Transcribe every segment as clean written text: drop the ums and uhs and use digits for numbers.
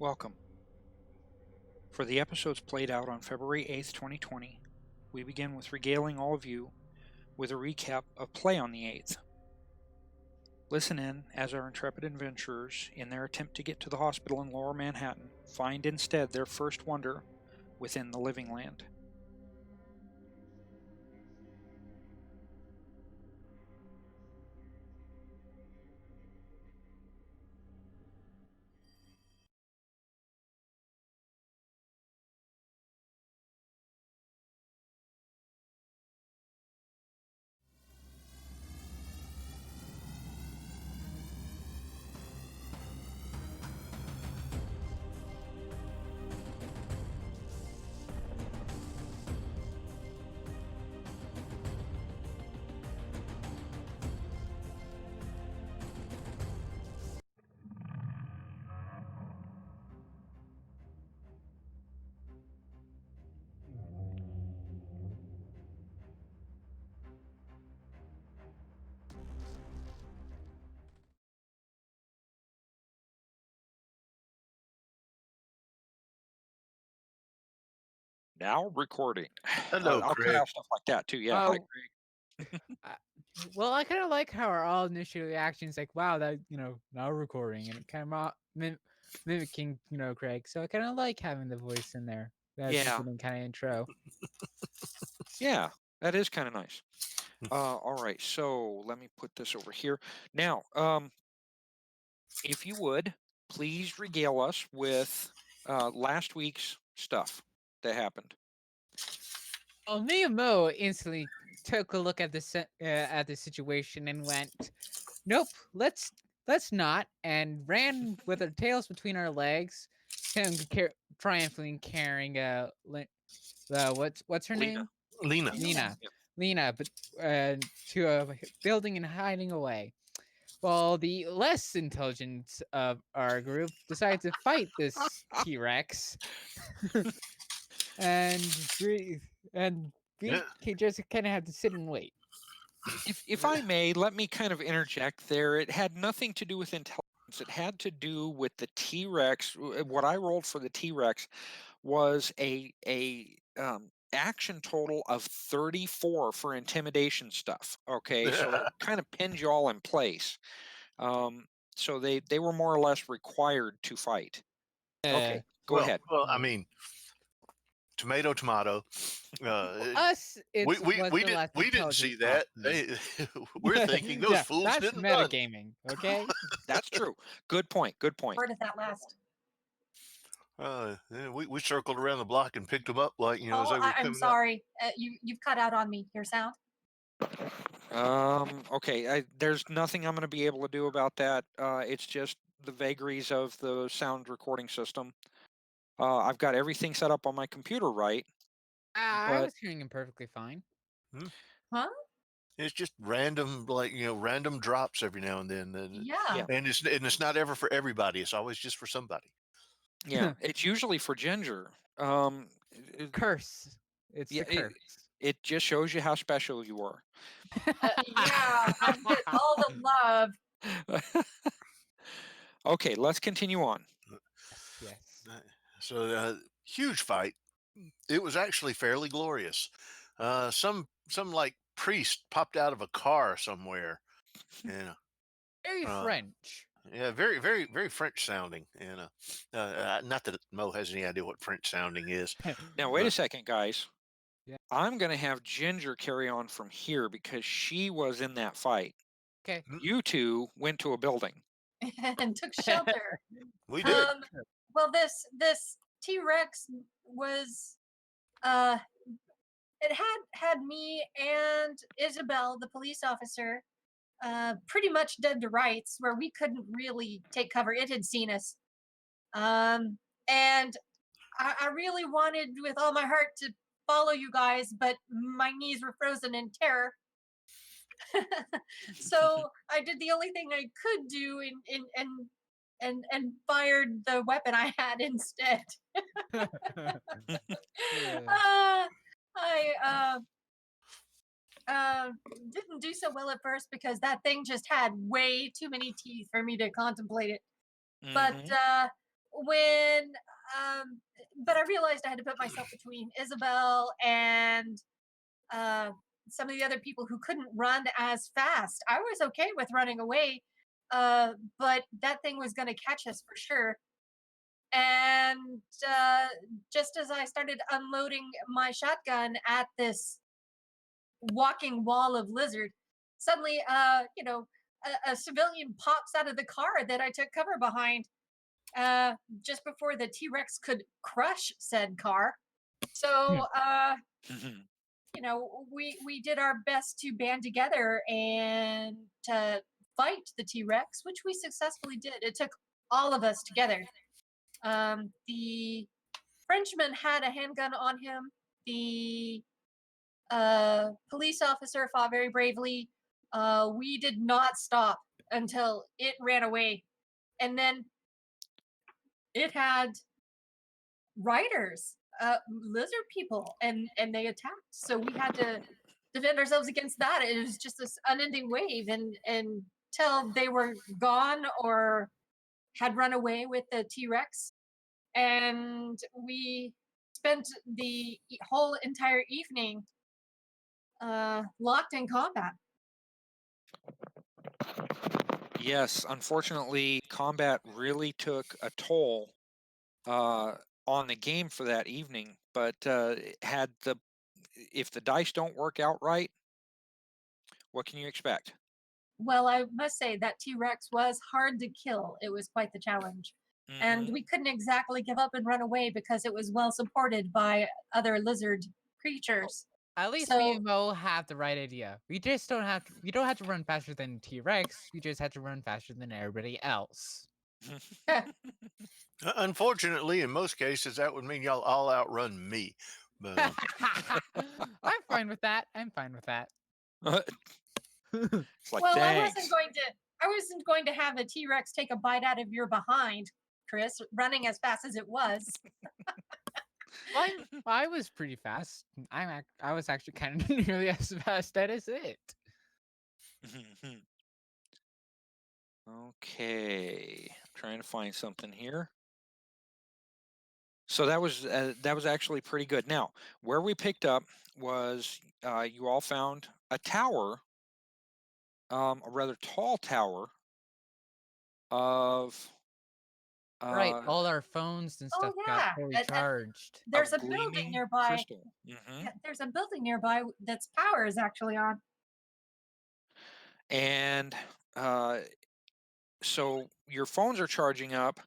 Welcome. For the episodes played out on February 8th, 2020, we begin with regaling all of you with a recap of play on the 8th. Listen in as our intrepid adventurers, in their attempt to get to the hospital in Lower Manhattan, find instead their first wonder within the living land. Now recording. Hello, I'll Craig. cut out stuff like that too. Yeah, hi, Craig. Well, I kind of like how our all initial reactions, like, wow, that, now recording, and it kind of mimicking, Craig. So I kind of like having the voice in there. That's Yeah. kind of intro. Yeah, that is kind of nice. All right, so let me put this over here. Now, if you would, please regale us with last week's stuff that happened. Well, me and Mo instantly took a look at the situation and went, "Nope, let's not," and ran with our tails between our legs, triumphantly carrying what's her name? Lena. Lena, but to a building and hiding away. Well, the less intelligent of our group decided to fight this T-Rex, and we just kind of had to sit and wait. If I may, let me kind of interject there. It had nothing to do with intelligence. It had to do with the T-Rex. What I rolled for the T-Rex was a action total of 34 for intimidation stuff. Okay, so it kind of pinned you all in place. So they were more or less required to fight. Okay, go ahead. Well, I mean, tomato. Us, we didn't see that. We're thinking those fools that's didn't metagaming. Okay, that's true. Good point. Good point. Where did that last? We circled around the block and picked them up like as they were coming I'm sorry. You've cut out on me. Your sound. Okay. There's nothing I'm going to be able to do about that. It's just the vagaries of the sound recording system. I've got everything set up on my computer right. I was hearing him perfectly fine. Huh? It's just random, random drops every now and then. Yeah. And it's not ever for everybody. It's always just for somebody. Yeah, it's usually for Ginger. Curse. It's the curse. It just shows you how special you are. Yeah, I get all the love. Okay, let's continue on. Yes. So huge fight. It was actually fairly glorious. Some like priest popped out of a car somewhere. Yeah. Very French. Yeah, very, very, very French sounding. And not that Mo has any idea what French sounding is. Now, wait a second, guys. Yeah. I'm going to have Ginger carry on from here because she was in that fight. Okay. You two went to a building. And took shelter. We did. Well, this T-Rex was, it had me and Isabel, the police officer, pretty much dead to rights, where we couldn't really take cover. It had seen us. And I really wanted with all my heart to follow you guys, but my knees were frozen in terror. So I did the only thing I could do and fired the weapon I had instead. I didn't do so well at first because that thing just had way too many teeth for me to contemplate it. But when but I realized I had to put myself between Isabel and some of the other people who couldn't run as fast. I was okay with running away, but that thing was going to catch us for sure. And just as I started unloading my shotgun at this walking wall of lizard, suddenly, a civilian pops out of the car that I took cover behind just before the T-Rex could crush said car. So, we did our best to band together and to fight the T-Rex, which we successfully did. It took all of us together. The Frenchman had a handgun on him. The police officer fought very bravely. We did not stop until it ran away. And then it had riders, lizard people, and they attacked. So we had to defend ourselves against that. It was just this unending wave, and until they were gone or had run away with the T-Rex. And we spent the whole entire evening locked in combat. Yes, unfortunately, combat really took a toll on the game for that evening. But if the dice don't work out right, what can you expect? Well, I must say that T-Rex was hard to kill. It was quite the challenge. And we couldn't exactly give up and run away because it was well supported by other lizard creatures. At least So- me and Mo have the right idea. We just don't have to. We don't have to run faster than T-Rex. We just have to run faster than everybody else. Unfortunately, in most cases, that would mean y'all all outrun me. But I'm fine with that. I'm fine with that. It's like, well, thanks. I wasn't going to have a T-Rex take a bite out of your behind, Chris, running as fast as it was. I was pretty fast. I was actually kind of nearly as fast as it. Okay, trying to find something here. So that was actually pretty good. Now, where we picked up was you all found a tower, a rather tall tower of Right, all our phones and stuff got fully charged. There's a gleaming building nearby. crystal. Yeah, there's a building nearby that's power is actually on. And so your phones are charging up.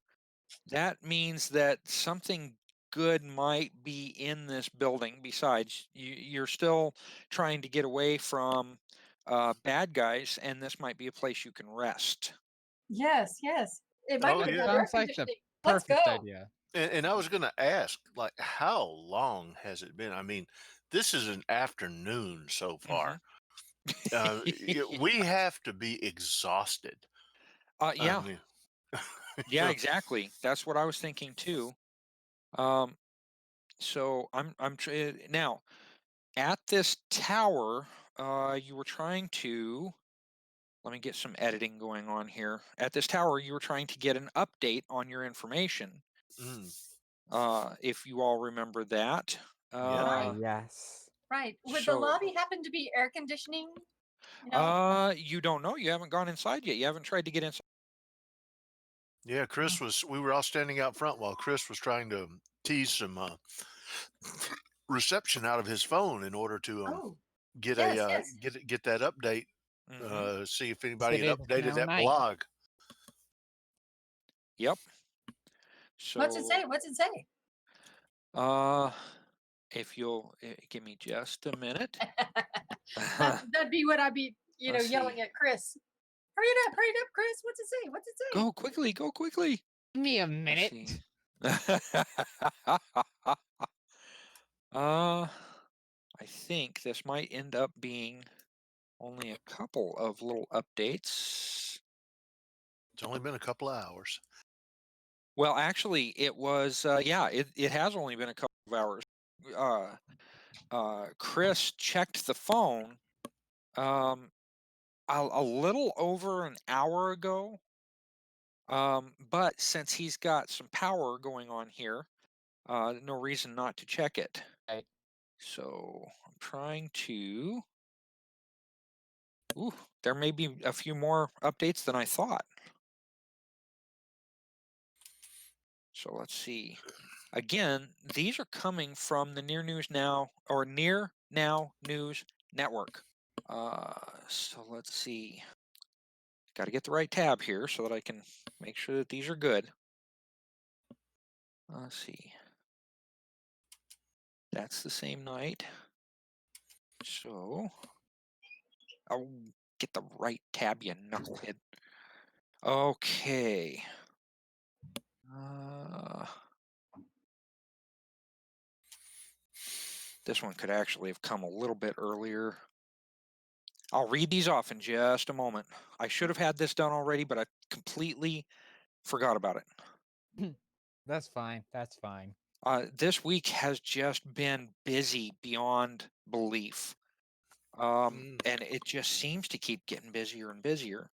That means that something good might be in this building. Besides, you're still trying to get away from bad guys, and this might be a place you can rest. Yes. It might be yeah. Sounds like the Let's perfect go. idea. And I was going to ask, like, how long has it been? I mean, this is an afternoon so far. We have to be exhausted. Yeah. I mean, Yeah, exactly. That's what I was thinking too. So I'm now at this tower. You were trying to. Let me get some editing going on here. At this tower, you were trying to get an update on your information. If you all remember that. Yes. Right. Would the So- lobby happen to be air conditioning? You don't know. You haven't gone inside yet. You haven't tried to get inside. yeah, we were all standing out front while Chris was trying to tease some reception out of his phone in order to get yes. get that update. See if anybody had It is updated now that night. blog. Yep. So What's it say? if you'll give me just a minute. That'd be what I'd be, Let's yelling see. at Chris. Hurry it up, Chris. What's it say? Go quickly. Give me a Let's minute. see. I think this might end up being only a couple of little updates. It's only been a couple of hours. Well, actually, it was, it has only been a couple of hours. Chris checked the phone a little over an hour ago. But since he's got some power going on here, no reason not to check it. Right. So I'm trying to. Ooh, there may be a few more updates than I thought. So let's see. Again, these are coming from the Near News Now or Near Now News Network. So let's see. Got to get the right tab here so that I can make sure that these are good. Let's see. That's the same night. So I'll get the right tab, you knucklehead. Okay. This one could actually have come a little bit earlier. I'll read these off in just a moment. I should have had this done already, but I completely forgot about it. That's fine. That's fine. This week has just been busy beyond belief. And it just seems to keep getting busier and busier.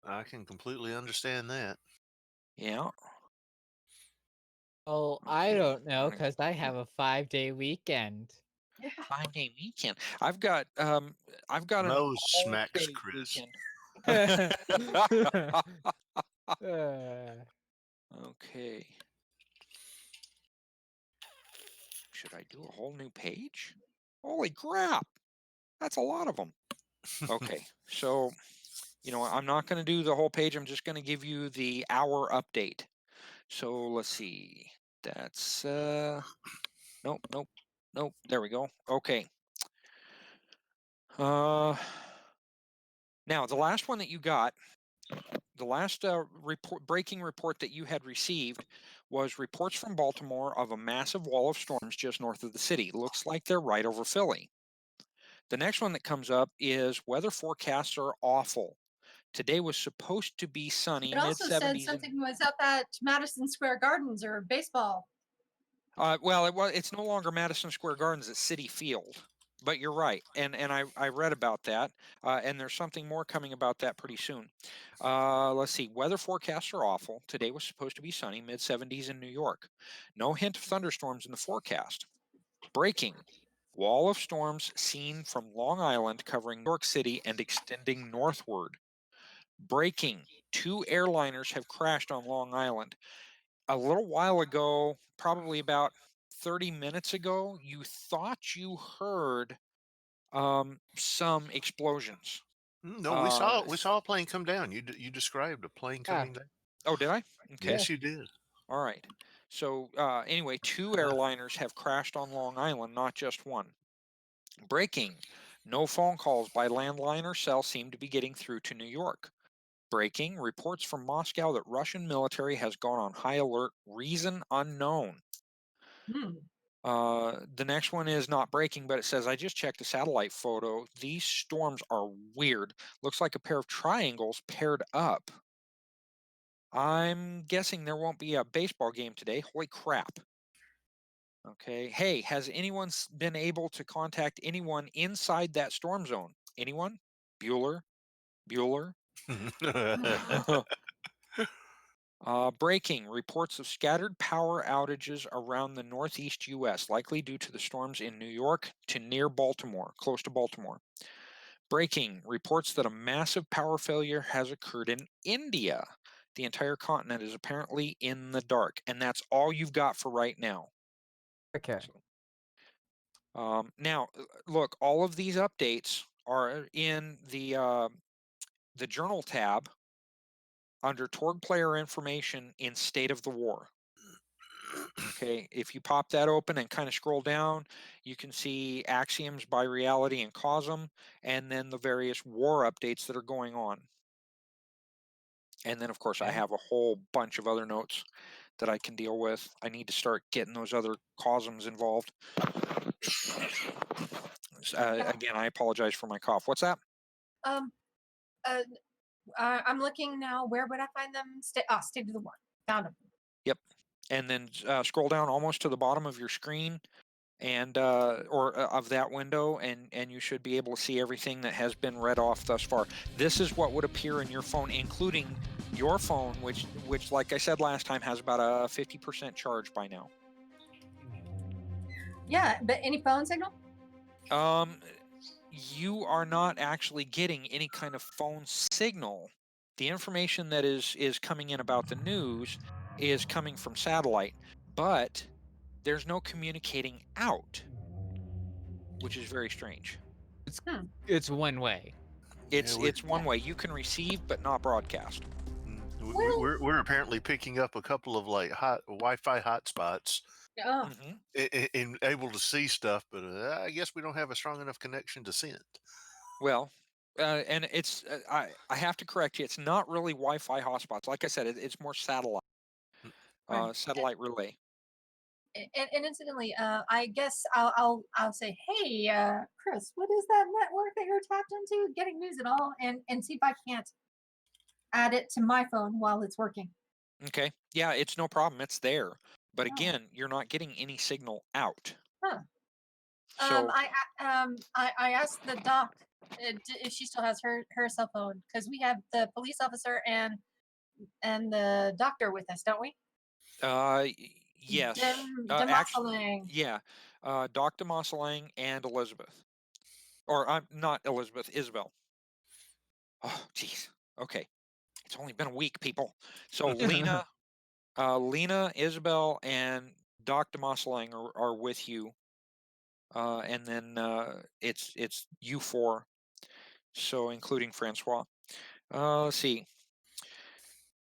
I can completely understand that. Yeah. Oh, I Okay, don't know I'm gonna- because I have a 5-day weekend. 5-day weekend. I've got an Nose smacks all-day Chris. weekend. Uh, Okay. Should I do a whole new page? Holy crap! That's a lot of them. Okay, so I'm not going to do the whole page. I'm just going to give you the hour update. So let's see. That's nope. There we go. Okay. Now the last one that you got, the last breaking report that you had received was reports from Baltimore of a massive wall of storms just north of the city. Looks like they're right over Philly. The next one that comes up is weather forecasts are awful. Today was supposed to be sunny, It also said mid-70s. something was up at Madison Square Gardens or baseball. Well, it's no longer Madison Square Gardens, it's Citi Field. But you're right, and I read about that, and there's something more coming about that pretty soon. Let's see, weather forecasts are awful. Today was supposed to be sunny, mid-70s in New York. No hint of thunderstorms in the forecast. Breaking. Wall of storms seen from Long Island covering New York City and extending northward. Breaking. 2 airliners have crashed on Long Island. A little while ago, probably about 30 minutes ago, you thought you heard some explosions. No, we saw a plane come down. You described a plane coming down. Oh, did I? Okay. Yes, you did. All right. So anyway, 2 airliners have crashed on Long Island, not just one. Breaking. No phone calls by landline or cell seem to be getting through to New York. Breaking. Reports from Moscow that Russian military has gone on high alert. Reason unknown. The next one is not breaking, but it says, I just checked a satellite photo. These storms are weird. Looks like a pair of triangles paired up. I'm guessing there won't be a baseball game today. Holy crap. Okay. Hey, has anyone been able to contact anyone inside that storm zone? Anyone? Bueller? Breaking. Reports of scattered power outages around the northeast U.S., likely due to the storms in New York to near Baltimore, close to Baltimore. Breaking. Reports that a massive power failure has occurred in India. The entire continent is apparently in the dark, and that's all you've got for right now. Okay. So, now, look, all of these updates are in the journal tab under Torg player information in State of the War. Okay, if you pop that open and kind of scroll down, you can see axioms by reality and cosm, and then the various war updates that are going on. And then, of course, I have a whole bunch of other notes that I can deal with. I need to start getting those other cosms involved. Again, I apologize for my cough. What's that? I'm looking now. Where would I find them? State of the War. Found them. Yep. And then scroll down almost to the bottom of your screen, and of that window, and you should be able to see everything that has been read off thus far. This is what would appear in your phone, including your phone, which like I said last time, has about a 50% charge by now. Yeah, but any phone signal? You are not actually getting any kind of phone signal. The information that is coming in about the news is coming from satellite, but there's no communicating out, which is very strange. It's one way. It's one way. You can receive but not broadcast. We're apparently picking up a couple of like Wi-Fi hotspots Oh, and able to see stuff, but I guess we don't have a strong enough connection to send. Well, and it's I have to correct you. It's not really Wi-Fi hotspots. Like I said, it's more satellite Right. satellite relay. and incidentally, I guess I'll say, hey, Chris, what is that network that you're tapped into? Getting news at all? And see if I can't add it to my phone while it's working. Okay. Yeah, it's no problem. It's there. But Oh. again, you're not getting any signal out. Huh. So I asked the doc if she still has her cell phone, because we have the police officer and the doctor with us, don't we? yes. Demasseling. Yeah. Dr. Mosselang and Elizabeth. Or I'm not Elizabeth, Isabel. Oh, geez. Okay. It's only been a week, people. So Lena, Isabel, and Dr. Mosselang are with you. And then it's you four. So including Francois. Let's see.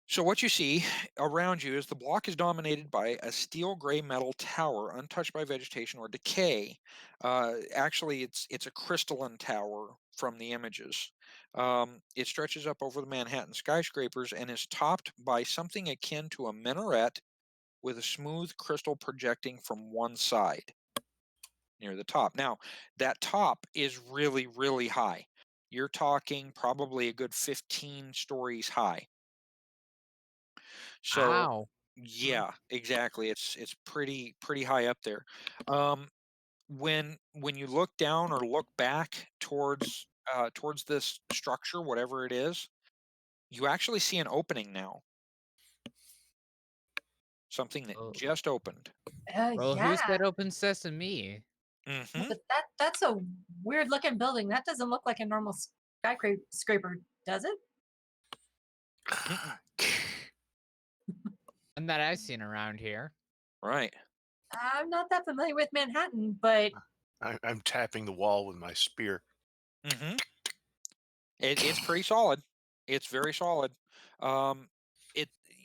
So what you see around you is the block is dominated by a steel gray metal tower, untouched by vegetation or decay. Actually, it's a crystalline tower from the images. It stretches up over the Manhattan skyscrapers and is topped by something akin to a minaret with a smooth crystal projecting from one side near the top. Now, that top is really, really high. You're talking probably a good 15 stories high. So Wow. yeah, exactly. It's pretty high up there. When you look down or look back towards this structure, whatever it is, you actually see an opening now. Something that Oh. just opened. Well, Yeah. who said open sesame? Mm-hmm. But that's a weird looking building. That doesn't look like a normal skyscraper, does it? And that I've seen around here. Right. I'm not that familiar with Manhattan, but I'm tapping the wall with my spear. Mm-hmm. It's pretty solid. It's very solid.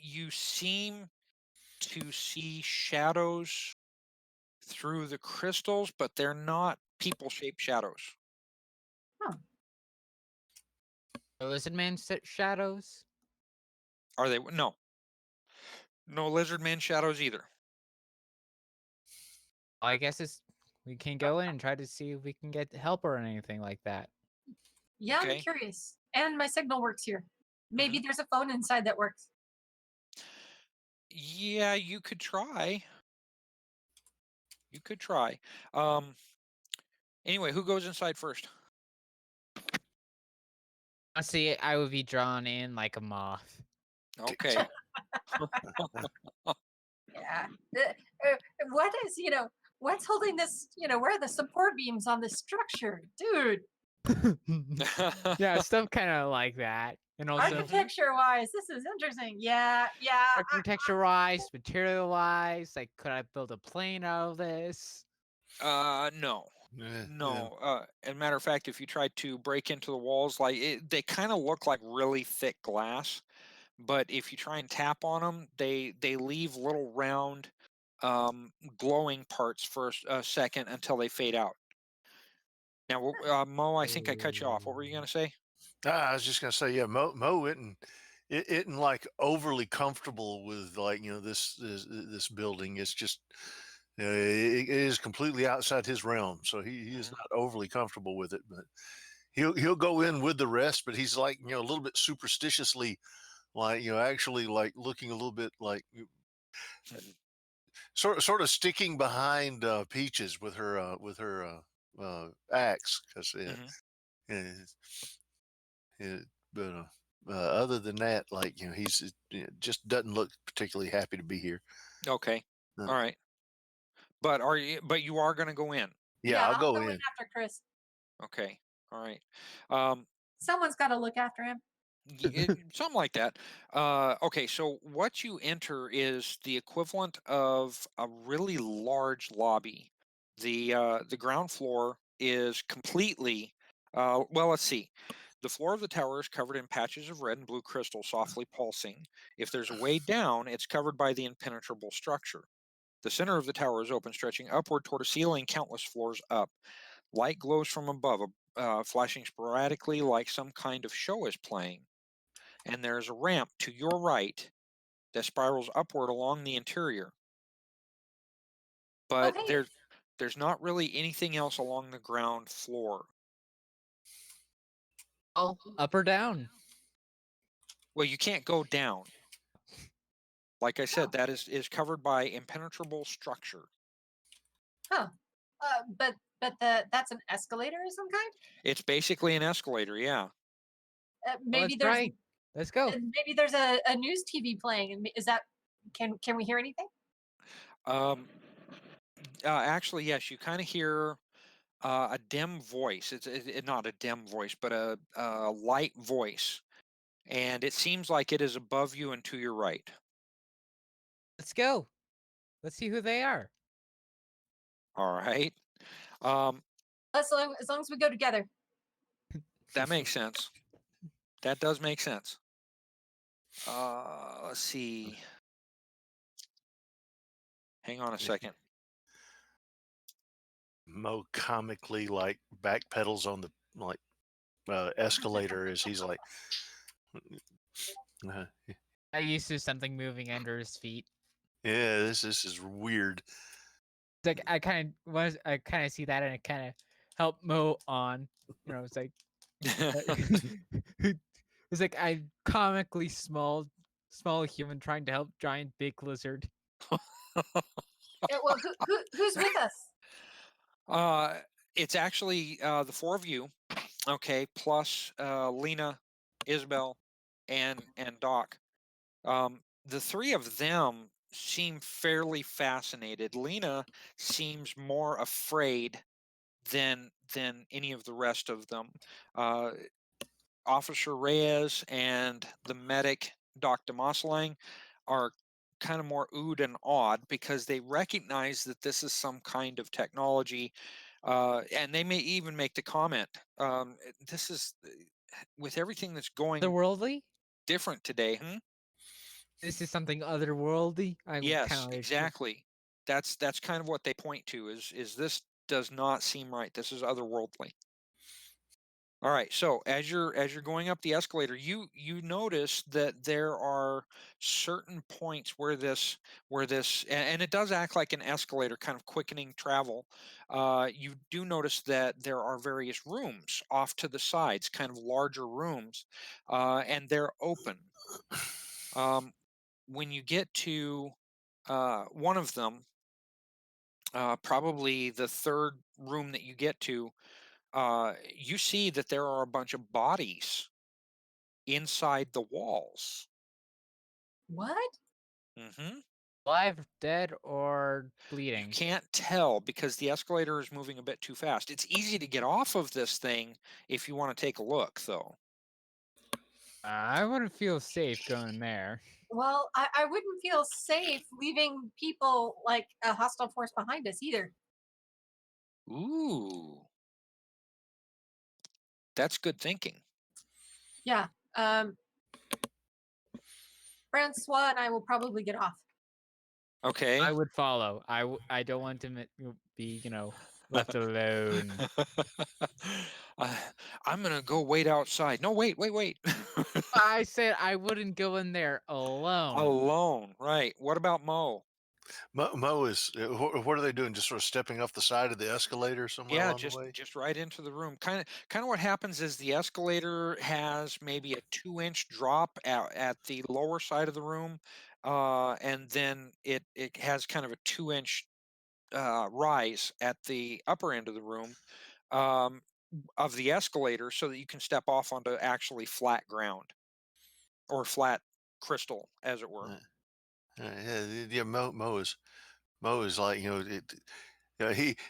You seem to see shadows through the crystals, but they're not people-shaped shadows. Lizard man shadows? Are they? No. No lizard man shadows either. I guess we can go in and try to see if we can get help or anything like that. yeah, Okay. I'm curious. And my signal works here. Maybe there's a phone inside that works. Yeah, you could try. You could try. Anyway, who goes inside first? Honestly, I would be drawn in like a moth. Okay. Yeah. What is, what's holding this, where are the support beams on this structure? Dude, Yeah, stuff kind of like that. And also architecture-wise, this is interesting. Yeah. architecture-wise, material-wise, like could I build a plane out of this? No. No. As a matter of fact, if you try to break into the walls, they kind of look like really thick glass. But if you try and tap on them, they leave little round, glowing parts for a second until they fade out. Now, Mo, I think I cut you off. What were you gonna say? I was just gonna say, yeah, Mo isn't like overly comfortable with like this building. It's just it is completely outside his realm, so he is not overly comfortable with it. But he'll go in with the rest, but he's like a little bit superstitiously, like actually like looking a little bit like sort of sticking behind Peaches with her axe, because Mhm. but other than that, like he's just doesn't look particularly happy to be here. Okay. Uh, All right. But you are going to go in. yeah, I'll I'll go go in in. after Chris. Okay. All right. Um, Someone's got to look after him. something like that. Okay, so what you enter is the equivalent of a really large lobby. The ground floor is completely well. Let's see. The floor of the tower is covered in patches of red and blue crystal softly pulsing. If there's a way down, it's covered by the impenetrable structure. The center of the tower is open, stretching upward toward a ceiling countless floors up. Light glows from above, flashing sporadically like some kind of show is playing. And there's a ramp to your right that spirals upward along the interior. But Okay. there's not really anything else along the ground floor. Oh, up or down? Well, you can't go down. Like I said, that is covered by impenetrable structure. Huh. But that's an escalator of some kind. It's basically an escalator, yeah. Maybe that's there's right. Let's go. maybe there's a news TV playing. And is that can we hear anything? Actually, yes, you kind of hear a dim voice. It's not a dim voice, but a light voice, and it seems like it is above you and to your right. Let's go. Let's see who they are. All right. Um, As long as we go together. that makes sense. That does make sense. Let's see. Hang on a second. Mo comically like backpedals on the escalator as he's like, I used to something moving under his feet. yeah, this is weird. It's like I kind of see that and I kind of help Mo on. It's like it's like I comically small human trying to help giant big lizard. Well, who's with us? It's actually the four of you, okay, plus Lena, Isabel, and Doc. The three of them seem fairly fascinated. Lena seems more afraid than any of the rest of them. Officer Reyes and the medic Dr. Moslang are kind of more oohed and awed because they recognize that this is some kind of technology, and they may even make the comment, this is with everything that's going Otherworldly? different today. This is something otherworldly. I would kind Yes, of exactly. That's kind of what they point to is this does not seem right. This is otherworldly. All right. So as you're going up the escalator, you notice that there are certain points where and it does act like an escalator, kind of quickening travel. You do notice that there are various rooms off to the sides, kind of larger rooms, and they're open. When you get to one of them, probably the third room that you get to, you see that there are a bunch of bodies inside the walls. What? Hmm. alive, dead, or You bleeding. can't tell because the escalator is moving a bit too fast. It's easy to get off of this thing if you want to take a look, though. I wouldn't feel safe going there. Well, I wouldn't feel safe leaving people like a hostile force behind us either. Ooh, that's good thinking. Yeah. Francois and I will probably get off. Okay. I would follow. I don't want to be, left alone. I'm gonna go wait outside. No, wait. I said I wouldn't go in there alone. Alone, right? What about Mo? Mo is what are they doing? Just sort of stepping off the side of the escalator somewhere Yeah, along the way. just right into the room. Kind of what happens is the escalator has maybe a 2-inch drop at the lower side of the room, and then it has kind of a 2-inch rise at the upper end of the room, um, of the escalator, so that you can step off onto actually flat ground or flat crystal, as it were. Yeah. Mo is like,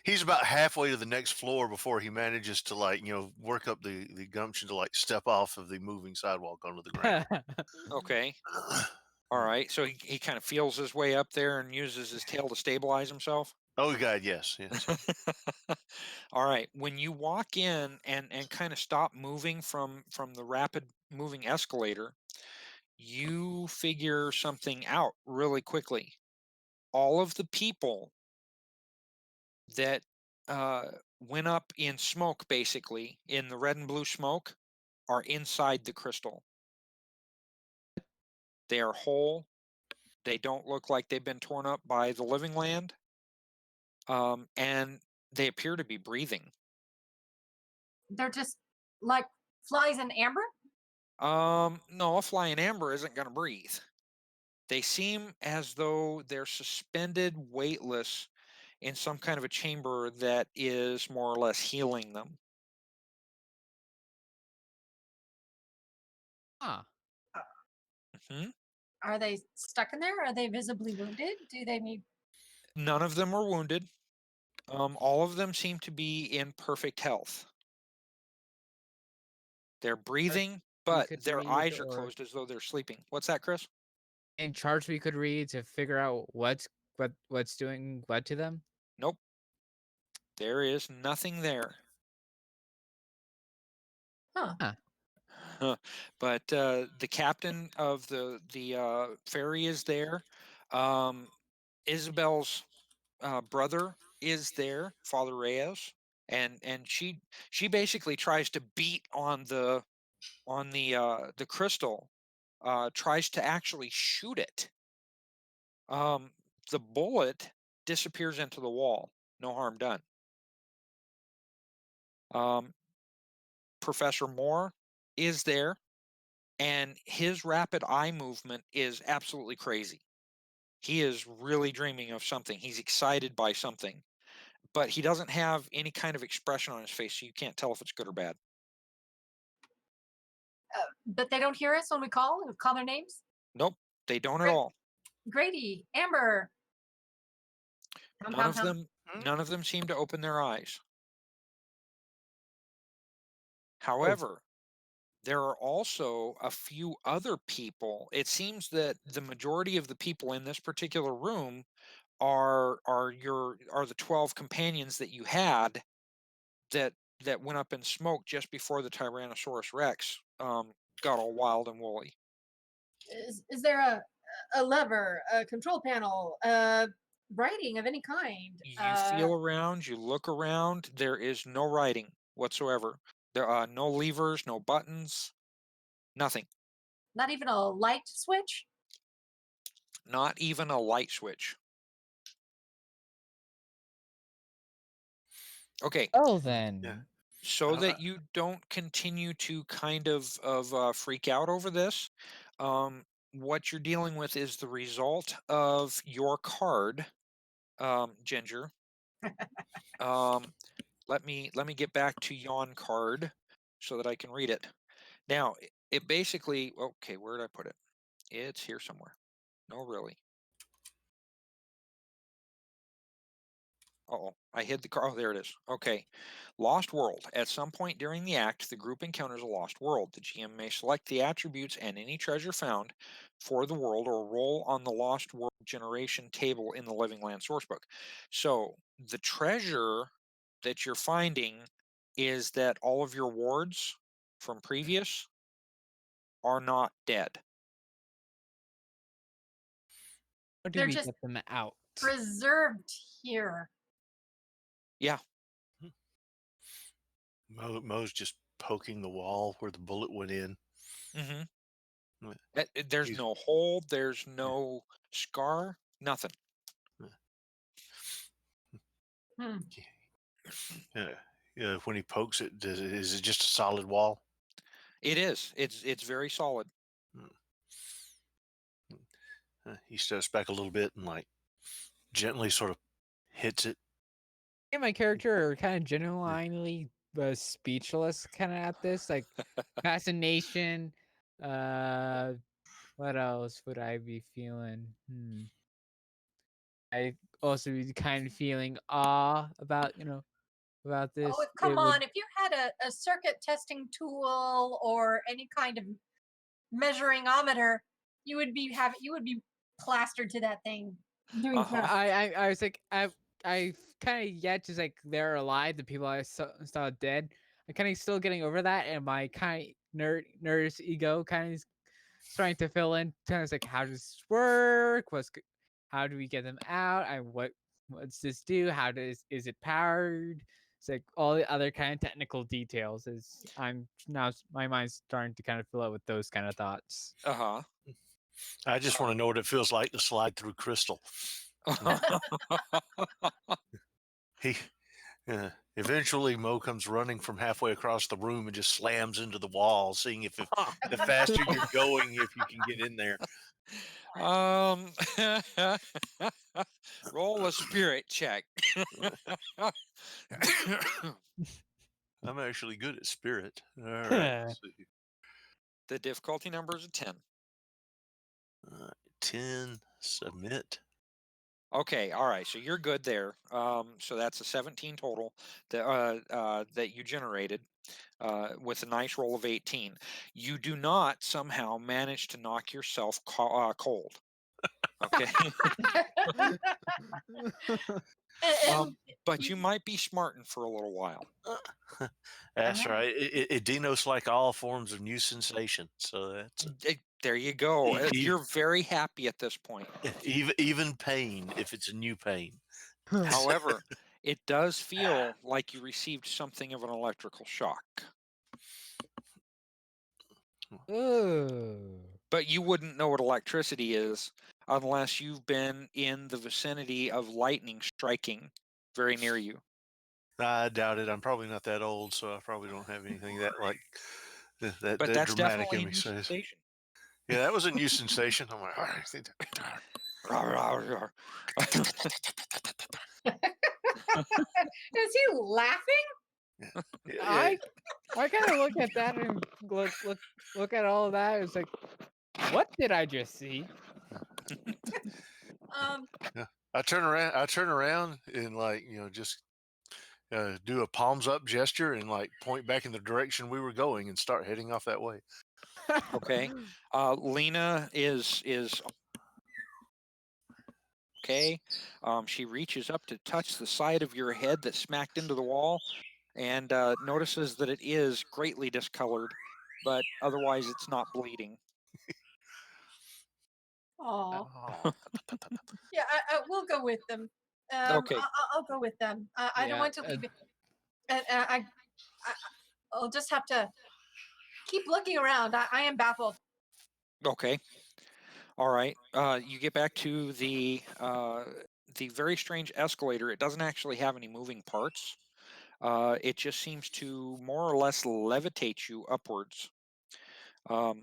he's about halfway to the next floor before he manages to, like, work up the gumption to, like, step off of the moving sidewalk onto the ground. Okay. All right. So he kind of feels his way up there and uses his tail to stabilize himself. Oh God, yes. All right. When you walk in and kind of stop moving from the rapid moving escalator, you figure something out really quickly. All of the people that went up in smoke, basically in the red and blue smoke, are inside the crystal. They are whole. They don't look like they've been torn up by the living land. And they appear to be breathing. They're just like flies in amber. No, a fly in amber isn't going to breathe. They seem as though they're suspended, weightless, in some kind of a chamber that is more or less healing them. Huh. Hmm. Are they stuck in there? Are they visibly wounded? Do they need? None of them were wounded. All of them seem to be in perfect health. They're breathing, but could their read, eyes are or closed as though they're sleeping. What's that, Chris? in charts we could read to figure out what's doing what to them? Nope. There is nothing there. Huh. But the captain of the ferry is there. Isabel's brother is there, Father Reyes, and she basically tries to beat on the crystal, tries to actually shoot it. The bullet disappears into the wall. No harm done. Professor Moore is there, and his rapid eye movement is absolutely crazy. He is really dreaming of something. He's excited by something, but he doesn't have any kind of expression on his face, so you can't tell if it's good or bad. But they don't hear us when we call their names. Nope, they don't at Great. all. Grady, Amber. None of them seem to open their eyes. However, there are also a few other people. It seems that the majority of the people in this particular room are the 12 companions that you had that went up in smoke just before the Tyrannosaurus Rex got all wild and woolly. Is there a lever, a control panel, writing of any kind? You feel around, you look around. There is no writing whatsoever. There are no levers, no buttons, nothing. Not even a light switch? Not even a light switch. Okay. Oh, then. Yeah. So that you don't continue to kind of freak out over this, what you're dealing with is the result of your card, Ginger. Let me get back to Yoann card so that I can read it. Now, it basically, okay, where did I put it? It's here somewhere. No, really. Uh-oh, I hid the car. Oh, there it is. Okay. Lost World. At some point during the act, the group encounters a lost world. The GM may select the attributes and any treasure found for the world or roll on the Lost World generation table in the Living Land sourcebook. So the treasure that you're finding is that all of your wards from previous are not dead. How do They're we just get them out? preserved here. Yeah. Mo's just poking the wall where the bullet went in. Mm-hmm. There's no hole. There's no scar. Nothing. Yeah. When he pokes it, is it just a solid wall? It is. It's very solid. He steps back a little bit and like gently sort of hits it. And my character are kind of genuinely speechless kind of at this, like fascination. What else would I be feeling? I also be kind of feeling awe about, about Oh, this. come It would on. If you had a circuit testing tool or any kind of measuringometer, you would be plastered to that thing doing Uh-huh. tests. I was like I kind of yet just like they're alive, the people I saw dead. I'm kind of still getting over that, and my kind of nerd's ego kind of starting to fill in. Kind of like, how does this work? How do we get them out? What's this do? How is it powered? It's like all the other kind of technical details. Is I'm now my mind's starting to kind of fill out with those kind of thoughts. Uh-huh. I just want to know what it feels like to slide through crystal. He eventually Mo comes running from halfway across the room and just slams into the wall, seeing if the faster you're going, if you can get in there. Roll a spirit check. I'm actually good at spirit. All right. Let's see. The difficulty number is a 10. 10, submit. Okay, all right. So you're good there. So that's a 17 total that you generated with a nice roll of 18. You do not somehow manage to knock yourself cold. Okay. But you might be smarting for a little while. That's right. It denotes like all forms of new sensation. So that's There you go. E- You're very happy at this point. even pain, if it's a new pain. However, it does feel like you received something of an electrical shock. Ooh. But you wouldn't know what electricity is unless you've been in the vicinity of lightning striking very near you. I doubt it. I'm probably not that old, so I probably don't have anything that like that But that's dramatic definitely in a me. new So sensation. yeah, that was a new sensation. I'm like, all right. Is he laughing? Yeah, I kind of look at that and look at all of that. It's like, what did I just see? yeah. I turn around and like just do a palms up gesture and like point back in the direction we were going and start heading off that way. Okay. Lena is okay. She reaches up to touch the side of your head that smacked into the wall and notices that it is greatly discolored, but otherwise it's not bleeding. Oh, Oh. yeah. We'll go with them. Okay. I'll go with them. I don't Yeah, want to leave it. And I'll just have to keep looking around. I am baffled. Okay. All right. You get back to the very strange escalator. It doesn't actually have any moving parts. It just seems to more or less levitate you upwards.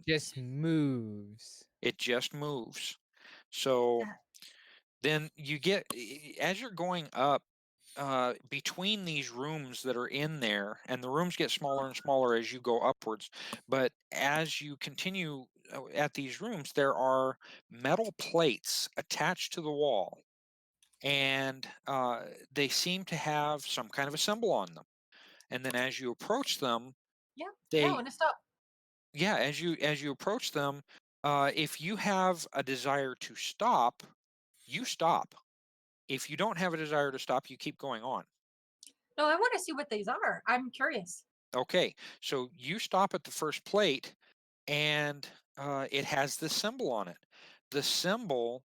just moves. It just moves. So Yeah. then you get, as you're going up, between these rooms that are in there, and the rooms get smaller and smaller as you go upwards. But as you continue at these rooms, there are metal plates attached to the wall, and they seem to have some kind of a symbol on them. And then as you approach them, Yeah. Yeah. I they want to stop. yeah, as you approach them, if you have a desire to stop, you stop. If you don't have a desire to stop, you keep going on. No, I want to see what these are. I'm curious. Okay, so you stop at the first plate, and it has this symbol on it. The symbol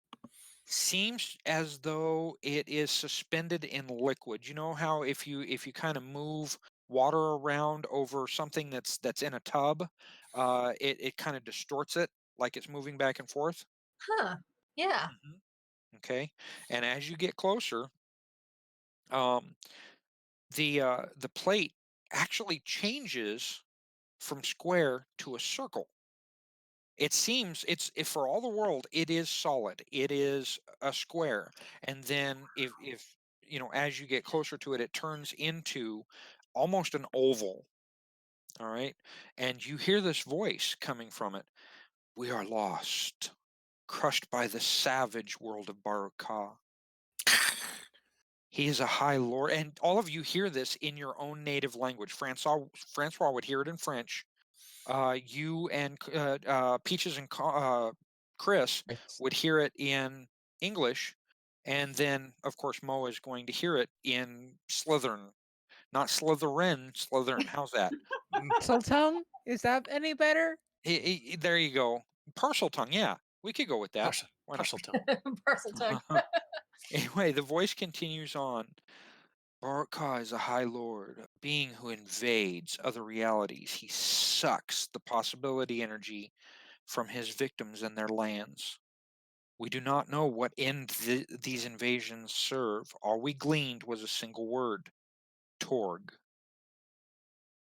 seems as though it is suspended in liquid. You know how if you kind of move water around over something that's in a tub, it kind of distorts it like it's moving back and forth. Huh. Yeah. Mhm. Okay, and as you get closer, um, the plate actually changes from square to a circle. It seems if for all the world, it is solid. It is a square, and then if as you get closer to it, it turns into almost an oval. All right, and you hear this voice coming from it. We are lost, crushed by the savage world of Baruka. He is a high lord, and all of you hear this in your own native language. Francois would hear it in French. You and Peaches and Chris would hear it in English, and then of course Mo is going to hear it in Slytherin, not Slytherin. Slytherin. How's that? Sultan, is that any better? There you go. Parcel tongue. Yeah, we could go with that. Why not? Parcel tongue. Parcel tongue. Anyway, the voice continues on. Baruka is a high lord, a being who invades other realities. He sucks the possibility energy from his victims and their lands. We do not know what end these invasions serve. All we gleaned was a single word: Torg.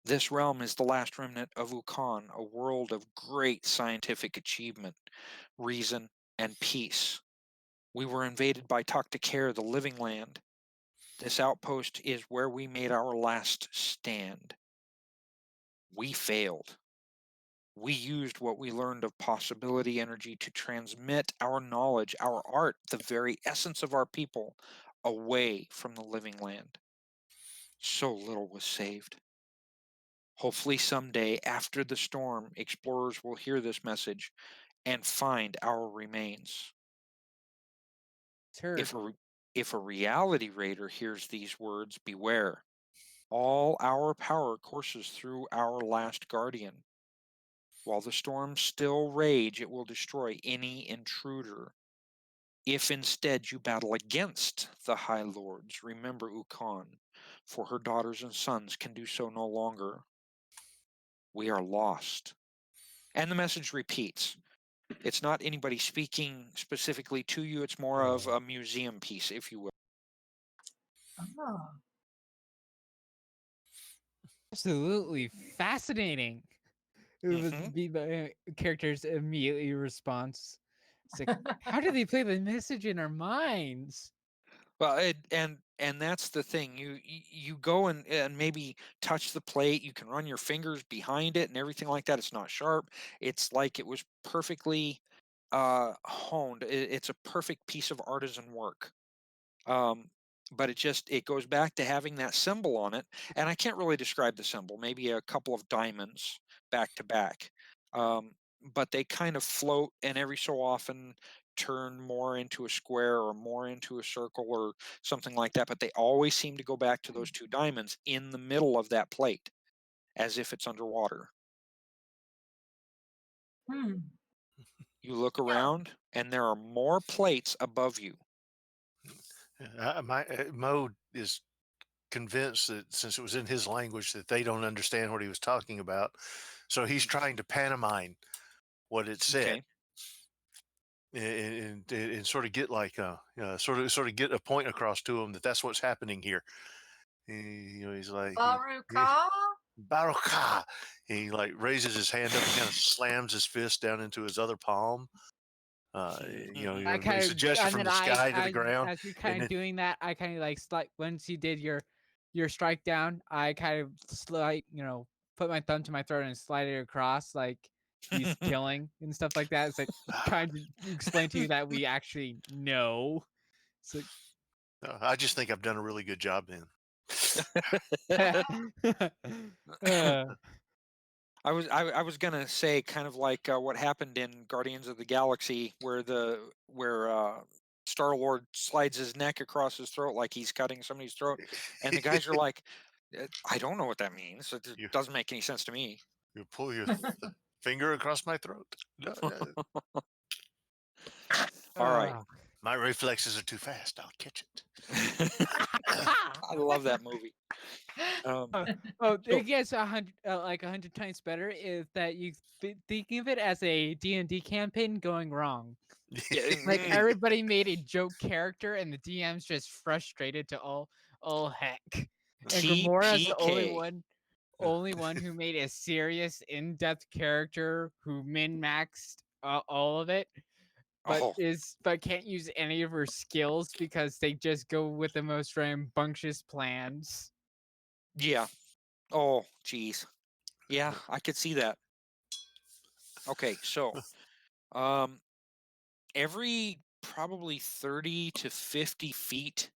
This realm is the last remnant of Ukhaan, a world of great scientific achievement, reason, and peace. We were invaded by Taktakare, the living land. This outpost is where we made our last stand. We failed. We used what we learned of possibility energy to transmit our knowledge, our art, the very essence of our people, away from the living land. So little was saved. Hopefully someday, after the storm, explorers will hear this message and find our remains. If a reality raider hears these words, beware. All our power courses through our last guardian. While the storms still rage, it will destroy any intruder. If instead you battle against the High Lords, remember Ukhaan, for her daughters and sons can do so no longer. We are lost. And the message repeats. It's not anybody speaking specifically to you. It's more of a museum piece, if you will. Oh. Absolutely fascinating. It would be my character's immediately response. It's like, how do they play the message in our minds? Well, and that's the thing. You go and maybe touch the plate. You can run your fingers behind it and everything like that. It's not sharp. It's like it was perfectly honed. It's a perfect piece of artisan work. But it goes back to having that symbol on it, and I can't really describe the symbol. Maybe a couple of diamonds back to back, but they kind of float, and every so often turn more into a square or more into a circle or something like that. But they always seem to go back to those two diamonds in the middle of that plate, as if it's underwater. You look around, and there are more plates above you. Mo is convinced that since it was in his language that they don't understand what he was talking about, so he's trying to pantomime what it said, and sort of get like sort of get a point across to him that that's what's happening here. He's like Baruka. Baruka. He like raises his hand up and kind of slams his fist down into his other palm. Makes a gesture from the sky to the ground. As you're kind of doing that, I kind of like once you did your strike down, I kind of put my thumb to my throat and slide it across like he's killing and stuff like that. It's like trying to explain to you that we actually know. So I just think I've done a really good job then. I was gonna say kind of like what happened in Guardians of the Galaxy, where Star-Lord slides his neck across his throat like he's cutting somebody's throat, and the guys are like, "I don't know what that means. It doesn't make any sense to me." You pull your finger across my throat. No. All right. My reflexes are too fast. I'll catch it. I love that movie. It gets 100 times better is that you think of it as a D&D campaign going wrong. Like everybody made a joke character and the DM's just frustrated to all heck. And Gamora's the only one. only one who made a serious, in-depth character who min-maxed all of it, but Oh, can't use any of her skills because they just go with the most rambunctious plans. yeah. Oh, geez. Yeah, I could see that. Okay, so every probably 30 to 50 feet,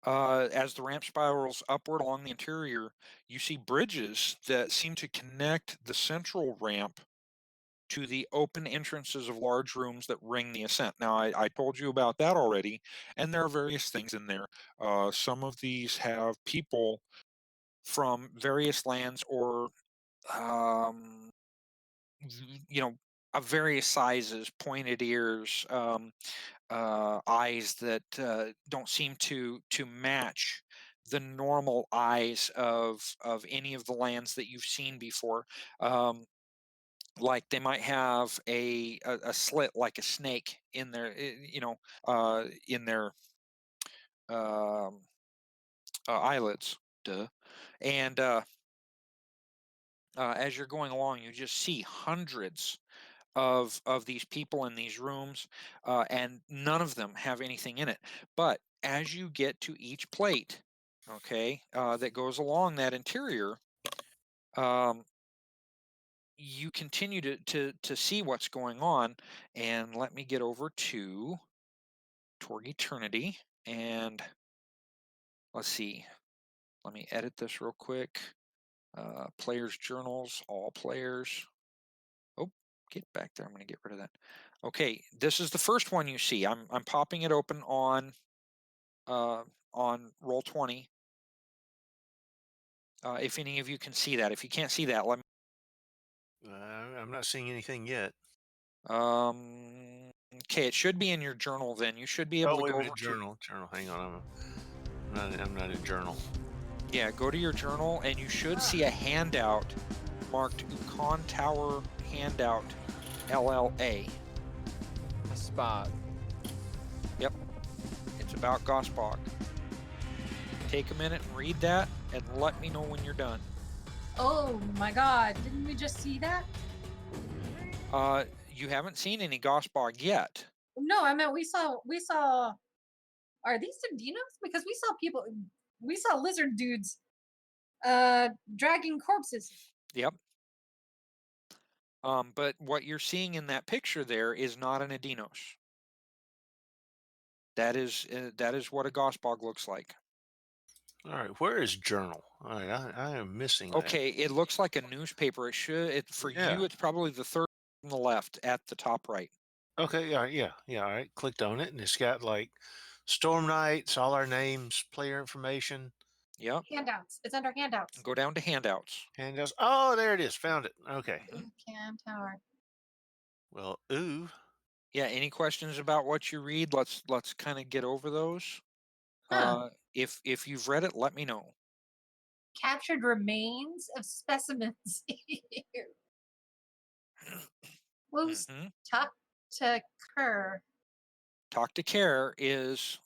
as the ramp spirals upward along the interior, you see bridges that seem to connect the central ramp to the open entrances of large rooms that ring the ascent. Now, I told you about that already, and there are various things in there. Some of these have people from various lands or, um, you know, of various sizes, pointed ears, eyes that don't seem to match the normal eyes of any of the lands that you've seen before. Like they might have a slit like a snake in their in their um, eyelids. Duh. And as you're going along, you just see hundreds of these people in these rooms, and none of them have anything in it. But as you get to each plate, okay, that goes along that interior, um, you continue to see what's going on. And let me get over to Torg Eternity, and let's see. Let me edit this real quick. Players' journals, all players. Oh, get back there. I'm going to get rid of that. Okay, this is the first one you see. I'm popping it open on Roll20. If any of you can see that. If you can't see that, let me. I'm not seeing anything yet. Okay, it should be in your journal. Then you should be able Oh, to wait a go over minute. to. Journal. Hang on. I'm not in journal. Yeah, go to your journal, and you should see a handout marked Ukhaan Tower handout LLA. A spot. Yep, it's about Gospog. Take a minute and read that, and let me know when you're done. Oh my God! Didn't we just see that? You haven't seen any Gospog yet. No, I meant we saw. Are these the dinos? Because we saw people. We saw lizard dudes, dragging corpses. Yep. But what you're seeing in that picture there is not an Adinos. That is what a Gospog looks like. All right, where is journal? All right, I am missing that. Okay, it looks like a newspaper. For Yeah. you, it's probably the third from the left at the top right. Okay, yeah. All right, clicked on it, and it's got like Storm Knights, all our names, player information, Yep. Handouts. It's under handouts. Go down to handouts. handouts. Oh, there it is. Found it. Okay. Ukhaan Tower. Well, ooh. Yeah. Any questions about what you read? Let's kind of get over those. Huh. If you've read it, let me know. Captured remains of specimens. Who's Mhm. tucked to cur? Talk to Care is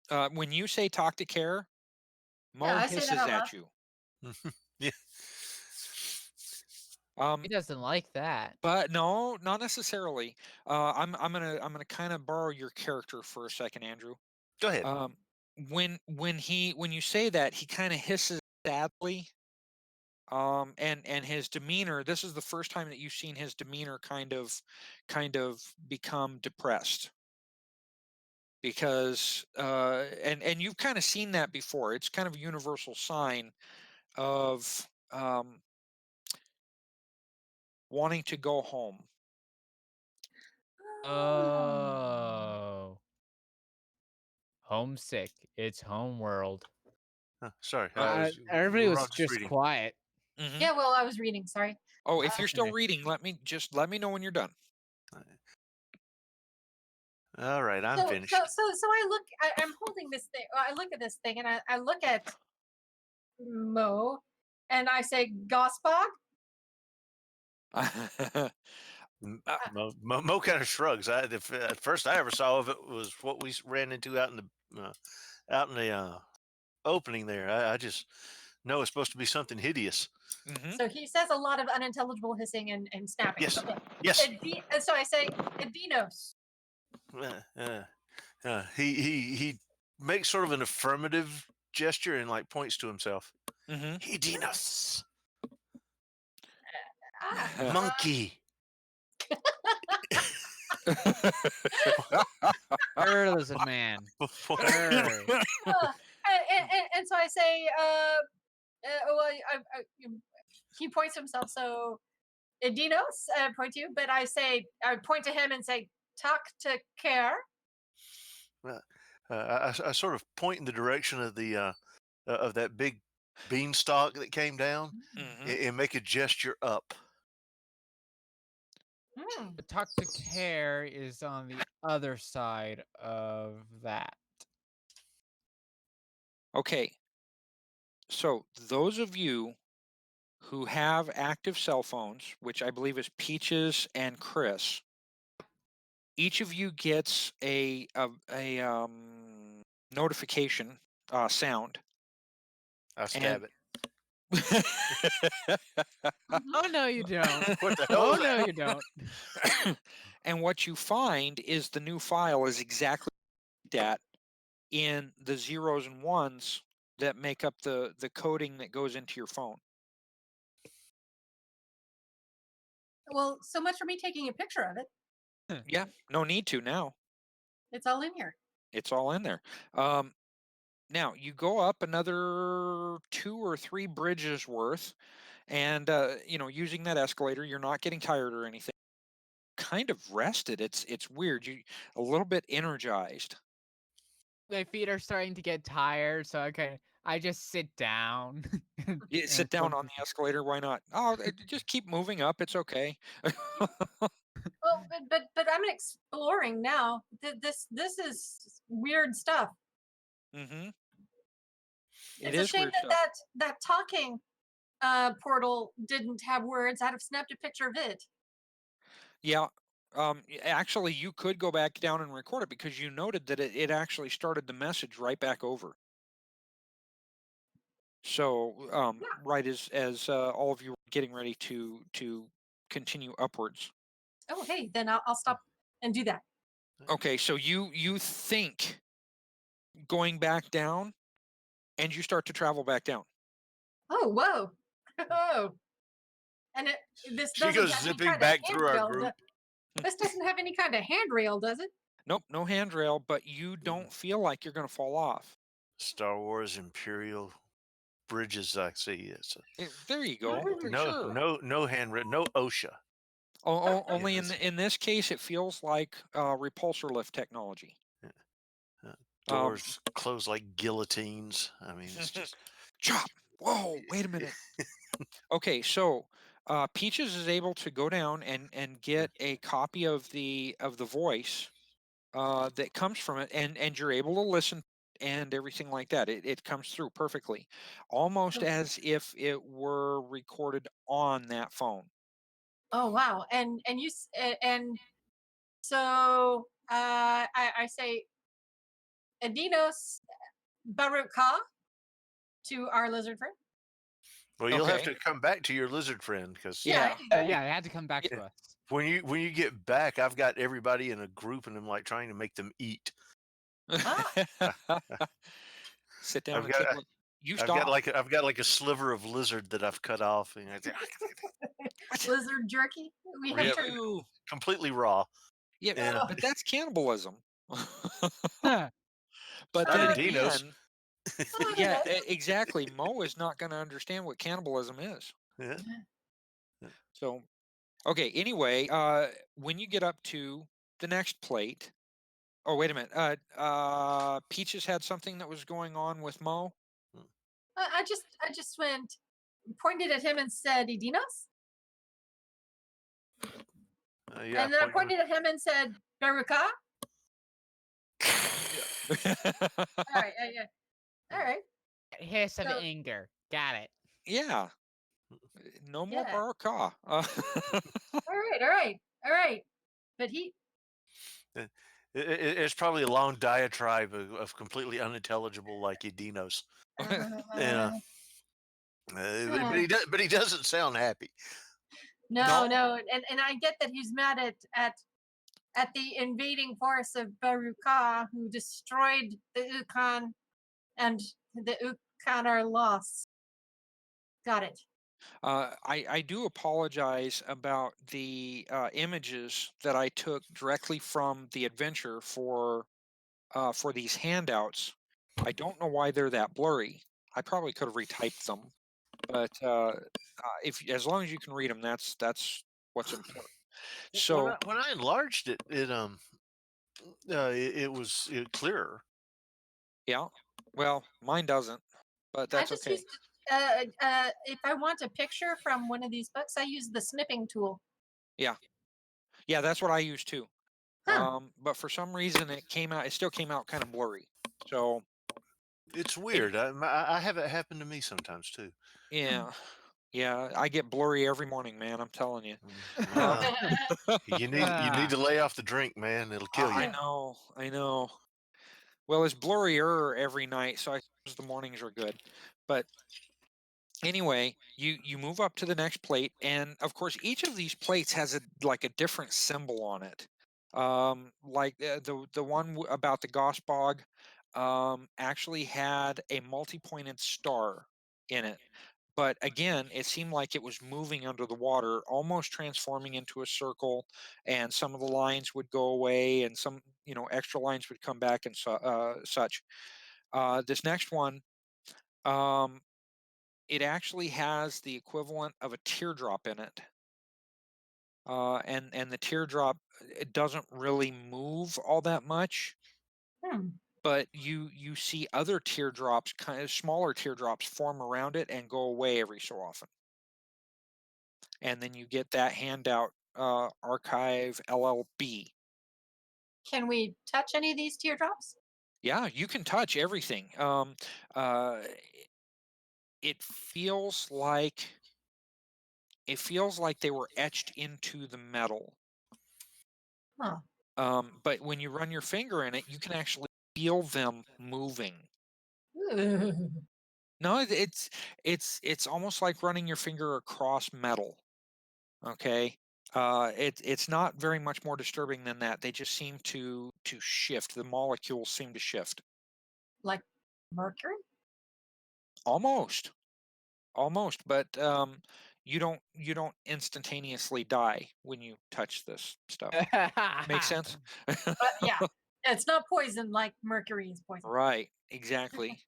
when you say talk to Care, Mo Yeah, I say that hisses out at loud. you. Yeah. He doesn't like that. But no, not necessarily. I'm gonna kind of borrow your character for a second, Andrew. Go ahead. When you say that, he kind of hisses sadly. And his demeanor. This is the first time that you've seen his demeanor kind of become depressed. Because and you've kind of seen that before. It's kind of a universal sign of wanting to go home. Oh. Homesick. It's homeworld. Sorry, Everybody we're all was just just reading. quiet. Mhm. Yeah, well, I was reading. Sorry. Oh, if you're still Okay. reading, let me know when you're done. All right, I'm So finished. I look. I'm holding this thing. I look at this thing, and I look at Mo, and I say, "Gospog." Mo kind of shrugs. At first I ever saw of it was what we ran into out in the opening there. I just No, it's supposed to be something hideous. Mm-hmm. So he says a lot of unintelligible hissing and snapping. Yes. Okay. Yes. And so I say, Edinos. He makes sort of an affirmative gesture and like points to himself. Mm-hmm. Hidinos. Ah, Monkey. Lizard man. Err. and so I say, he points to himself. So Edinos, point to you, but I point to him and say, talk to care. I sort of point in the direction of the of that big beanstalk that came down Mm-hmm. and make a gesture up. The talk to care is on the other side of that. Okay. So those of you who have active cell phones, which I believe is Peaches and Chris, each of you gets a notification sound. I stab it. Oh no, you don't. What the hell Oh is no, that? you don't. And what you find is the new file is exactly that in the zeros and ones that make up the coding that goes into your phone. Well, so much for me taking a picture of it. Yeah, no need to now. It's all in here. It's all in there. Now you go up another 2 or 3 bridges worth, and using that escalator, you're not getting tired or anything. Kind of rested. It's weird. You a little bit energized. My feet are starting to get tired, so I just sit down. You sit down on the escalator. Why not? Oh, just keep moving up. It's okay. Well, but I'm exploring now. This is weird stuff. Mm-hmm. It's a shame that talking portal didn't have words. I'd have snapped a picture of it. Yeah. Actually, you could go back down and record it because you noted that it actually started the message right back over. So, right as all of you were getting ready to continue upwards. Oh, hey, then I'll stop and do that. Okay, so you think going back down, and you start to travel back down. Oh, whoa. Oh. And this She doesn't goes have any zipping kind of back through our handrail, group. This doesn't have any kind of handrail, does it? Nope, no handrail, but you don't feel like you're going to fall off. Star Wars Imperial bridges, I see. There you go. No handwritten, no OSHA. Only in this case, it feels like repulsor lift technology. Doors close like guillotines. I mean, it's just chop. Whoa! Wait a minute. Okay, so Peaches is able to go down and get a copy of the voice that comes from it, and you're able to listen and everything like that. It comes through perfectly, almost as if it were recorded on that phone. Oh wow! And so I say, Adinos Baruch to our lizard friend. Well, you'll have to come back to your lizard friend because yeah, they had to come back to us. When you get back, I've got everybody in a group and I'm like trying to make them eat. Sit down. I've got like a sliver of lizard that I've cut off. And lizard jerky. We have completely raw. Yeah, but that's cannibalism. But then again, yeah, exactly. Mo is not going to understand what cannibalism is. Yeah. So, okay. Anyway, when you get up to the next plate, oh wait a minute. Peaches had something that was going on with Mo. I just went, pointed at him and said, "Edinos." And then I pointed at him and said, "Baruka." All right. All right. Hiss of anger. Got it. Yeah. No more Baruka. All right. But it's probably a long diatribe of completely unintelligible like Edinos. Yeah. But he doesn't sound happy. No, and I get that he's mad at the invading force of Baruka, who destroyed the Ukhaan, and the Ukhaan are lost. Got it. I do apologize about the images that I took directly from the adventure for these handouts. I don't know why they're that blurry. I probably could have retyped them, but if as long as you can read them, that's what's important. So when I enlarged it, it was clearer. yeah, well, mine doesn't, but that's I just okay. used if I want a picture from one of these books, I use the snipping tool. Yeah, that's what I use too. Huh. But for some reason, it still came out kind of blurry. So It's weird. I have it happen to me sometimes too. yeah, I get blurry every morning, man. I'm telling you. Well, you need to lay off the drink, man. It'll kill you. I know. Well, it's blurrier every night, so I suppose the mornings are good. But anyway, you move up to the next plate, and of course, each of these plates has a different symbol on it. Like the one about the Gospog actually had a multi-pointed star in it. But again, it seemed like it was moving under the water, almost transforming into a circle, and some of the lines would go away, and some extra lines would come back, and such. This next one, it actually has the equivalent of a teardrop in it, and the teardrop, it doesn't really move all that much. But you see other teardrops, kind of smaller teardrops, form around it and go away every so often. And then you get that handout, Archive LLB. Can we touch any of these teardrops? Yeah, you can touch everything. It feels like they were etched into the metal. Huh. But when you run your finger in it, you can actually feel them moving. No, it's almost like running your finger across metal. Okay. It's not very much more disturbing than that. They just seem to shift. The molecules seem to shift. Like mercury? Almost, but you don't instantaneously die when you touch this stuff. Makes sense? Yeah, it's not poison like mercury is poison. Right, exactly.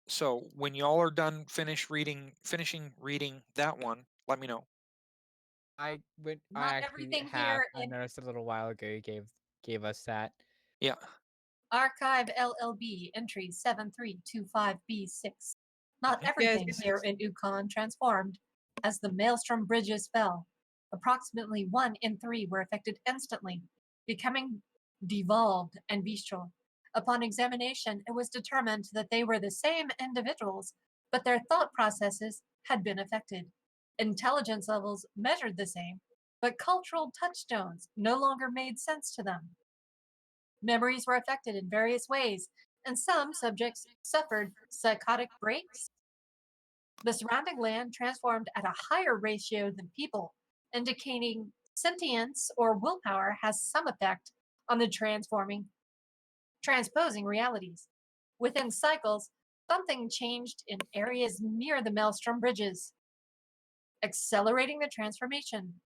So when y'all are done finishing reading that one, let me know. I Not actually everything have. here I in noticed a little while ago you gave us that. Yeah. Archive LLB entry 7325B6. Not everything here in Ukhaan transformed as the maelstrom bridges fell. Approximately 1 in 3 were affected instantly, becoming devolved and bestial. Upon examination, it was determined that they were the same individuals, but their thought processes had been affected. Intelligence levels measured the same, but cultural touchstones no longer made sense to them. Memories were affected in various ways, and some subjects suffered psychotic breaks. The surrounding land transformed at a higher ratio than people, indicating sentience or willpower has some effect on the transposing realities. Within cycles, something changed in areas near the maelstrom bridges, accelerating the transformation.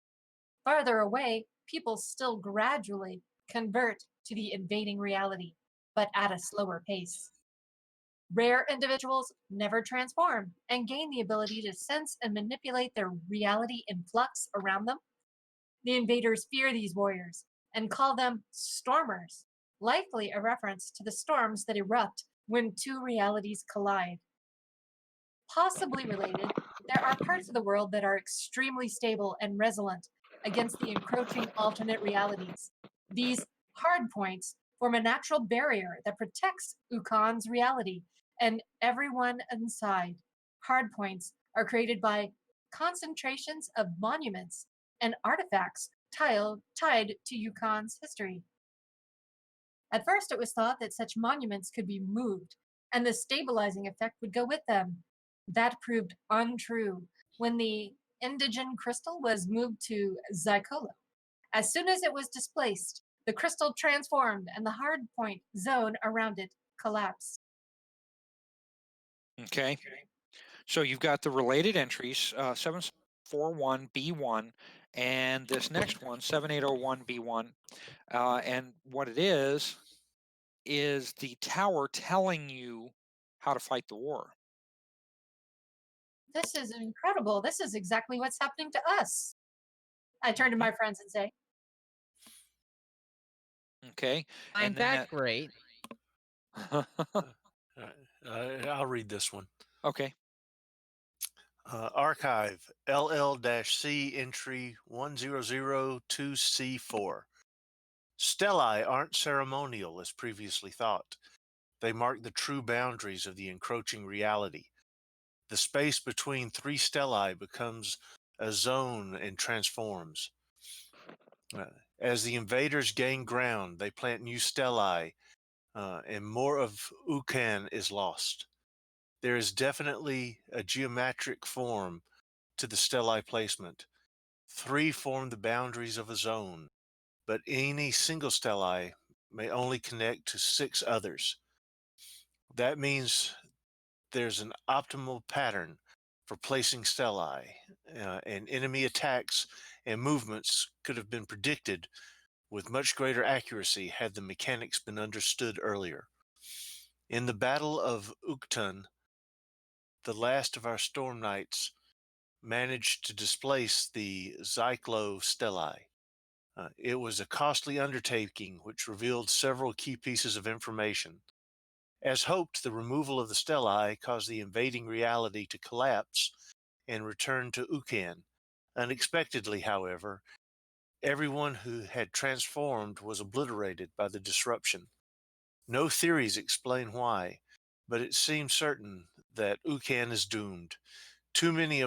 Farther away, people still gradually convert to the invading reality, but at a slower pace. Rare individuals never transform and gain the ability to sense and manipulate their reality in flux around them. The invaders fear these warriors and call them stormers, likely a reference to the storms that erupt when two realities collide. Possibly related, there are parts of the world that are extremely stable and resilient against the encroaching alternate realities. These hard points form a natural barrier that protects Ukhaan's reality and everyone inside. Hard points are created by concentrations of monuments and artifacts tied to Ukhaan's history. At first, it was thought that such monuments could be moved, and the stabilizing effect would go with them. That proved untrue when the indigen crystal was moved to Zycolo. As soon as it was displaced, the crystal transformed and the hard point zone around it collapsed. Okay. So you've got the related entries, 741B1, and this next one, 7801B1. And what it is the tower telling you how to fight the war. This is incredible. This is exactly what's happening to us. I turn to my friends and say, Okay. I'm that great. I'll read this one. Okay. Archive LL-C entry 1002C4. Stellae aren't ceremonial as previously thought. They mark the true boundaries of the encroaching reality. The space between three stellae becomes a zone and transforms. As the invaders gain ground, they plant new stellae, and more of Ukhaan is lost. There is definitely a geometric form to the stellae placement. 3 form the boundaries of a zone, but any single stellae may only connect to 6 others. That means there's an optimal pattern for placing stellae, and enemy attacks and movements could have been predicted with much greater accuracy had the mechanics been understood earlier. In the Battle of Ukhaan, the last of our Storm Knights managed to displace the Zyclo stellae. It was a costly undertaking which revealed several key pieces of information. As hoped, the removal of the stellae caused the invading reality to collapse and return to Ukhaan. Unexpectedly, however, everyone who had transformed was obliterated by the disruption. No theories explain why, but it seems certain that Ukhaan is doomed. Too much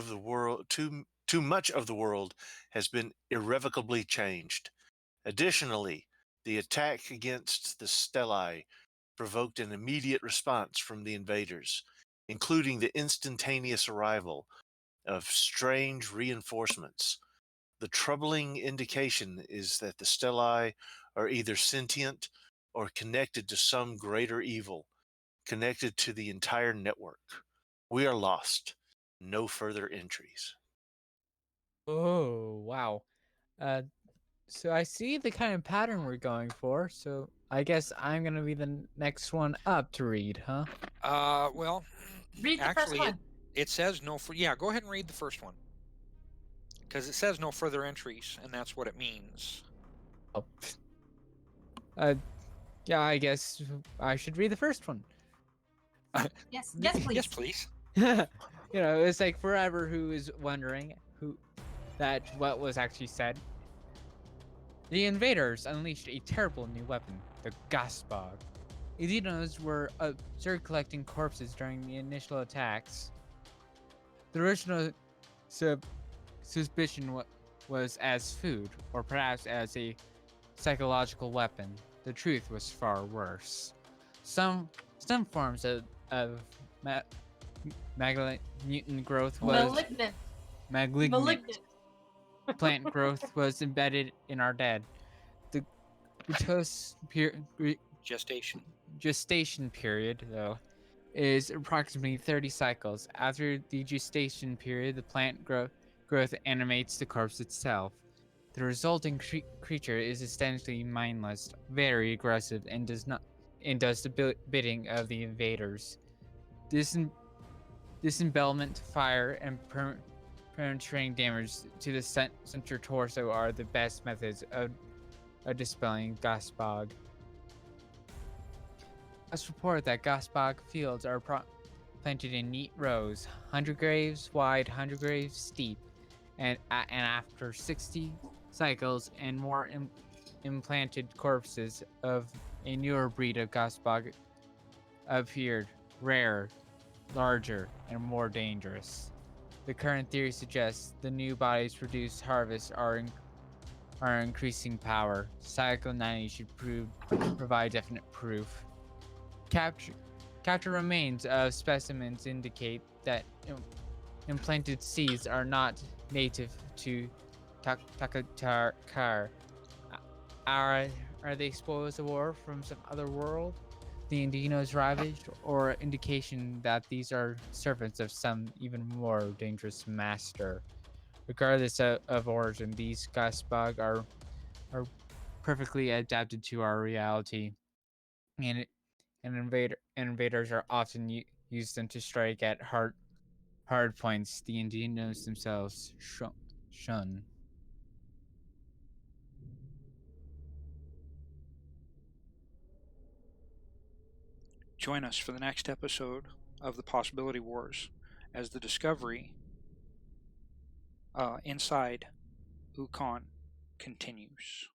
of the world has been irrevocably changed. Additionally, the attack against the stellae provoked an immediate response from the invaders, including the instantaneous arrival of strange reinforcements. The troubling indication is that the stellae are either sentient or connected to some greater evil, connected to the entire network. We are lost. No further entries. Oh, wow. So I see the kind of pattern we're going for, so I guess I'm going to be the next one up to read, huh? Well, read the actually, first one. it says no. Yeah, go ahead and read the first one. Because it says no further entries, and that's what it means. Oh. Yeah, I guess I should read the first one. Yes, yes, please. Yes, please. It's like forever who is wondering what was actually said. The invaders unleashed a terrible new weapon, the Gasbog. Elinos were observed collecting corpses during the initial attacks. The original suspicion was as food, or perhaps as a psychological weapon. The truth was far worse. Some forms of mutant growth was malignant. Plant growth was embedded in our dead. The gestation period, though, is approximately 30 cycles. After the gestation period, the plant growth animates the corpse itself. The resulting creature is essentially mindless, very aggressive, and does the bidding of the invaders. Disembowelment, fire, and penetrating damage to the center torso are the best methods of dispelling Gasbog. Let's report that Gasbog fields are planted in neat rows, 100 graves wide, 100 graves steep, and after 60 cycles and more implanted corpses of a newer breed of Gasbog appeared, rare, larger, and more dangerous. The current theory suggests the new bodies produced harvests are increasing power. Cycle 90 should provide definite proof. captured remains of specimens indicate that implanted seeds are not native to Takatar. Are they exposed to war from some other world? The Indinos ravaged, or indication that these are servants of some even more dangerous master. Regardless of origin, these Gasbug are perfectly adapted to our reality, and invaders are often use them to strike at hard points the Indinos themselves shun. Join us for the next episode of the Possibility Wars as the discovery inside Ukhaan continues.